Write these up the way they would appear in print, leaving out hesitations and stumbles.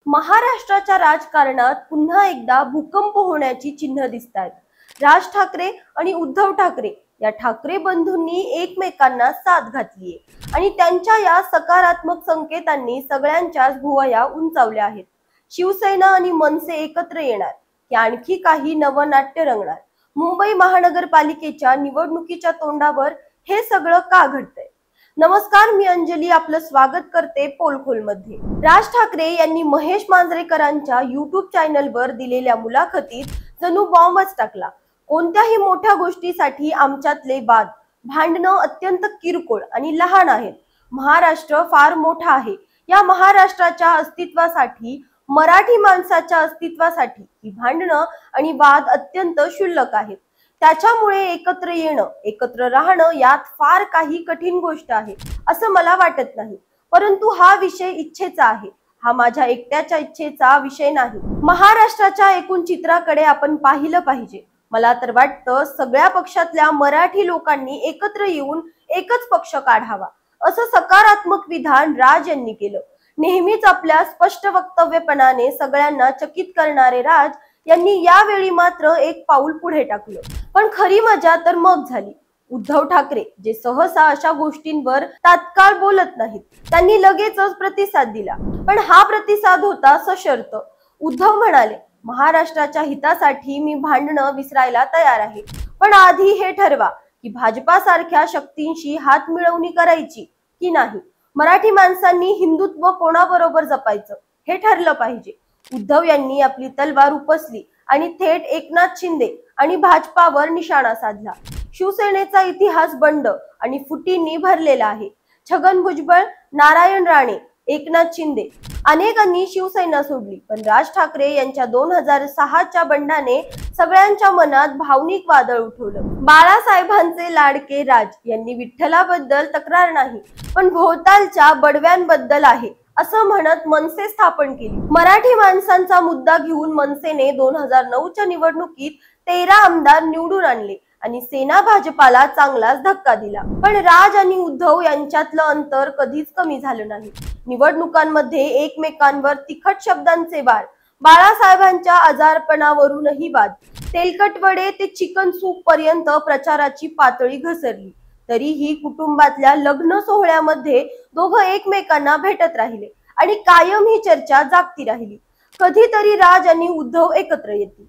महाराष्ट्राच्या राजकारणात पुन्हा एकदा भूकंप होण्याची चिन्ह दिसतात। राज ठाकरे आणि उद्धव ठाकरे या ठाकरे बंधूंनी एकमेकांना साथ घातलीये आणि त्यांच्या या सकारात्मक संकेतांनी सगळ्यांच्याच भुवया उंचावल्या आहेत। शिवसेना आणि मनसे एकत्र येणार की आणखी काही नवनाट्य रंगणार? मुंबई महानगरपालिकेच्या निवडणुकीच्या तोंडावर हे सगळं का घडतंय? नमस्कार, मी अंजली आपलं स्वागत करते पोलखोल मध्ये। राज ठाकरे यांनी महेश मांजरेकरांच्या युट्यूब चॅनलवर दिलेल्या मुलाखतीत जणू बॉम्बच टाकला। कोणत्याही मोठ्या गोष्टीसाठी आमच्यातले वाद भांडणं अत्यंत किरकोळ आणि लहान आहेत। महाराष्ट्र फार मोठा आहे। या महाराष्ट्राच्या अस्तित्वासाठी, मराठी माणसाच्या अस्तित्वासाठी ही भांडणं आणि वाद अत्यंत क्षुल्लक आहेत। त्याच्यामुळे एकत्र येणं, एकत्र राहणं यात फार काही कठीण गोष्ट आहे असं मला वाटत नाही। परंतु हा विषय इच्छेचा आहे। हा माझ्या एकट्याच्या इच्छेचा विषय नाही। महाराष्ट्राच्या एकूण चित्राकडे आपण पाहिलं पाहिजे। मला तर वाटतं सगळ्या पक्षातल्या मराठी लोकांनी एकत्र येऊन एकच पक्ष काढावा असं सकारात्मक विधान राज यांनी केलं। नेहमीच आपल्या स्पष्ट वक्तव्यपणाने सगळ्यांना चकित करणारे राज यांनी यावेळी मात्र एक पाऊल पुढे टाकलं। पण खरी मजा तर मग झाली। उद्धव ठाकरे जे सहसा अशा गोष्टींवर तात्काळ बोलत नाहीत, त्यांनी लगेचच प्रतिसाद दिला। पण हा प्रतिसाद होता सशर्त। उद्धव म्हणाले, महाराष्ट्राच्या हितासाठी मी भांडणं विसरायला तयार आहे, पण आधी हे ठरवा की भाजपा सारख्या शक्तींशी हात मिळवणी करायची की नाही। मराठी माणसांनी हिंदुत्व कोणाबरोबर जपायचं हे ठरलं पाहिजे। उद्धव यांनी आपली तलवार उपसली आणि थेट एकनाथ शिंदे आणि भाजपावर निशाणा साधला। शिवसेनेचा इतिहास बंड आणि फुटींनी भरलेला आहे। छगन भुजबळ, नारायण राणे, एकनाथ शिंदे अनेकांनी शिवसेना सोडली, पण राज ठाकरे यांच्या 2006च्या बंडाने सगळ्यांच्या मनात भावनिक वादळ उठवलं। बाळासाहेबांचे लाडके राज यांनी विठ्ठलाबद्दल तक्रार नाही, पण भोवतालच्या बडव्यांबद्दल आहे असं म्हणत मनसे स्थापन केली। मराठी माणसांचा मुद्दा घेऊन मनसेने 2009च्या निवडणुकीत 13 आमदार निवडून आणले आणि सेना भाजपाला चांगलाच धक्का दिला। पण राज आणि उद्धव यांच्यातलं अंतर कधीच कमी झालं नाही। निवडणुकांमध्ये एकमेकांवर तिखट शब्दांचे वार, बाळासाहेबांच्या आजारपणावरूनही वाद, तेलकट वडे ते चिकन सूप पर्यंत प्रचाराची पातळी घसरली। तरीही कुटुंबातल्या लग्न सोहळ्यामध्ये दोघं एकमेकांना भेटत राहिले आणि कायम ही चर्चा जागती राहिली। कधीतरी राज आणि उद्धव एकत्र येतील,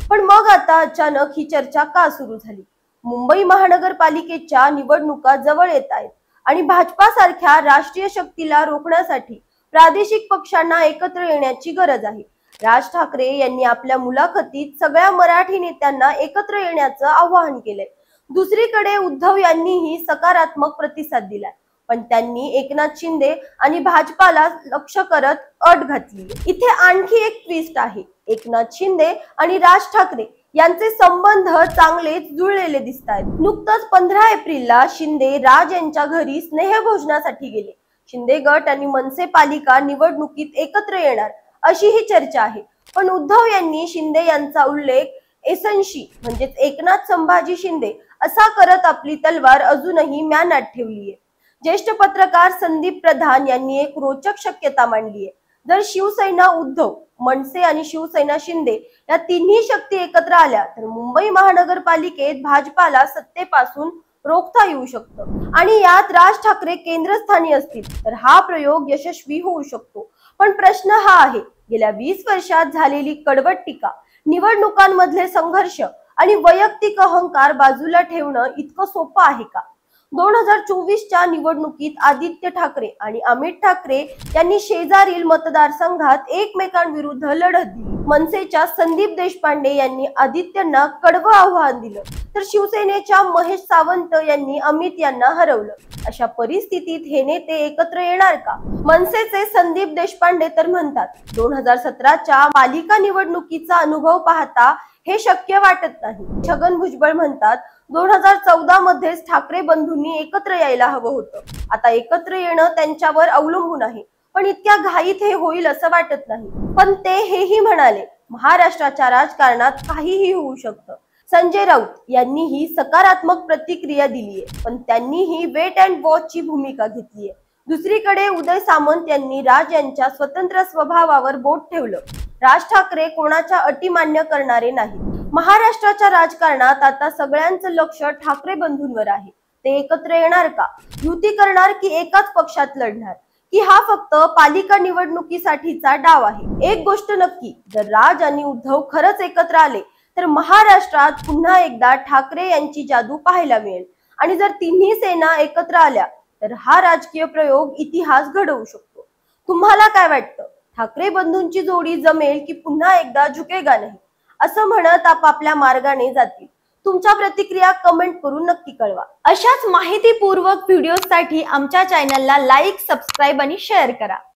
पण मग आता अचानक ही चर्चा का सुरू झाली? मुंबई महानगरपालिकेच्या निवडणुका जवळ येत आहेत आणि भाजपा सारख्या राष्ट्रीय शक्तीला रोखण्यासाठी प्रादेशिक पक्षांना एकत्र येण्याची गरज आहे। राज ठाकरे यांनी आपल्या मुलाखतीत सगळ्या मराठी नेत्यांना एकत्र येण्याचं आवाहन केलंय। दुसरीकडे उद्धव यांनीही सकारात्मक प्रतिसाद दिलाय, पण त्यांनी एकनाथ शिंदे आणि भाजपाला लक्ष करत अट घातली। इथे आणखी एक ट्विस्ट आहे। एकनाथ शिंदे आणि राज ठाकरे यांचे संबंध चांगलेच जुळलेले दिसतात। नुकतंच 15 एप्रिलला शिंदे राज यांच्या घरी स्नेहभोजनासाठी गेले। शिंदे गट आणि मनसे पालिका निवडणुकीत एकत्र येणार अशी ही चर्चा आहे, पण उद्धव यांनी शिंदे यांचा उल्लेख एसनशी म्हणजेच एकनाथ संभाजी शिंदे असा करत आपली तलवार अजूनही म्यानात ठेवलीये। ज्येष्ठ पत्रकार संदीप प्रधान यांनी एक रोचक शक्यता मांडली आहे। जर शिवसेना उद्धव, मनसे आणि शिवसेना शिंदे या तिन्ही शक्ती एकत्र आल्या तर मुंबई महानगरपालिकेत भाजपाला सत्तेपासून रोखता येऊ शकतं आणि यात राज ठाकरे केंद्रस्थानी असतील तर हा प्रयोग यशस्वी होऊ शकतो। पण प्रश्न हा आहे, गेल्या 20 वर्षात झालेली कडवट टीका, निवडणुकांमधले संघर्ष आणि वैयक्तिक अहंकार बाजूला ठेवणं इतकं सोपं आहे का? 2024च्या निवडणुकीत आदित्य ठाकरे आणि अमित ठाकरे यांनी शेजारील मतदारसंघात एकमेकांविरुद्ध लढत दिली। मनसेच्या संदीप देशपांडे यांनी आदित्यना कडवं आव्हान दिलं, तर शिवसेनेच्या महेश सावंत यांनी अमित यांना हरवलं। अशा परिस्थितीत हे नेते एकत्र येणार का? मनसेचे संदीप देशपांडे तर म्हणतात, 2017च्या पालिका निवडणुकीचा अनुभव पाहता हे शक्य वाटत नाही। छगन भुजबळ म्हणतात, 2014 मध्येच ठाकरे बंधूंनी एकत्र यायला हवं होतं। आता एकत्र येणं त्यांच्यावर अवलंबून आहे, पण इतक्या घाईत हे होईल असं वाटत नाही। पण ते हेही म्हणाले, महाराष्ट्राच्या राजकारणात काहीही होऊ शकतं। संजय राऊत यांनीही सकारात्मक प्रतिक्रिया दिलीये, पण त्यांनीही वेट अँड वॉच ची भूमिका घेतलीये। दुसरीकडे उदय सामंत यांनी राज यांच्या स्वतंत्र स्वभावावर बोट ठेवलं. राज ठाकरे कोणाच्या अटी मान्य करणारे नाहीत. महाराष्ट्राच्या राजकारणात आता सगळ्यांचं लक्ष ठाकरे बंधूंवर आहे. ते एकत्र येणार का, युती करणार की एकाच पक्षात लढणार, की हा फक्त पालिका निवडणुकीसाठीचा डाव आहे? एक गोष्ट नक्की, जर राज आणि उद्धव खरंच एकत्र आले तर महाराष्ट्रात पुन्हा एकदा ठाकरे यांची जादू पाहायला मिळेल. आणि जर तिन्ही सेना एकत्र आल्या तर हा राजकीय प्रयोग इतिहास घडवू शकतो. तुम्हाला काय वाटतं? ठाकरे बंधूंची जोडी जमेल की पुन्हा एकदा झुकेगा नाही असं म्हणत आपापल्या मार्गाने जातील? तुमच्या प्रतिक्रिया कमेंट करून नक्की कळवा. अशाच माहितीपूर्वक व्हिडिओसाठी आमच्या चॅनलला लाईक, सबस्क्राईब आणि शेअर करा.